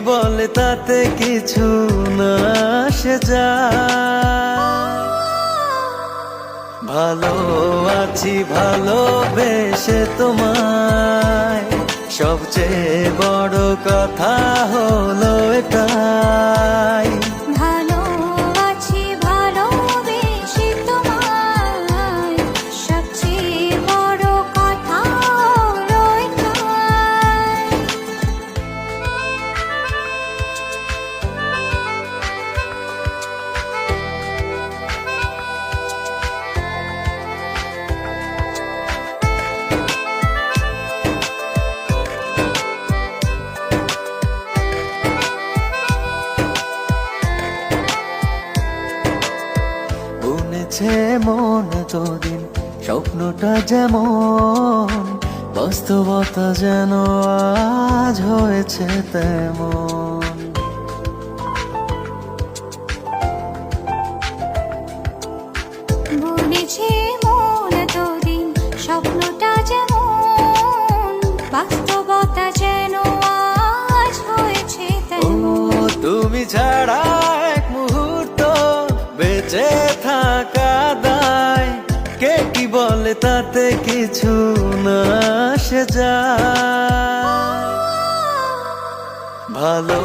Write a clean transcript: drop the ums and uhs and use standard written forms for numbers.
বলে তাতে কিছু না আসে যায়। ভালো আছি ভালোবেসে তোমায়, সবচেয়ে বড় কথা হলো এটাই। ভালো আছি ভালোবেসে তোমায়, সবচেয়ে বড় কথা হলো এটাই। বুনেছে মন এতদিন স্বপ্নটা যেমন, বাস্তবতা যেন আজ হয়েছে তেমন। বুনেছে মন এতদিন স্বপ্নটা যেমন, বাস্তবতা যেন আজ হয়েছে ও তেমন। তুমি ছাড়া এক মুহূর্ত বেঁচে থাকা দায়, কে কি বলে তাতে কিছু না আসে যায়। ভালো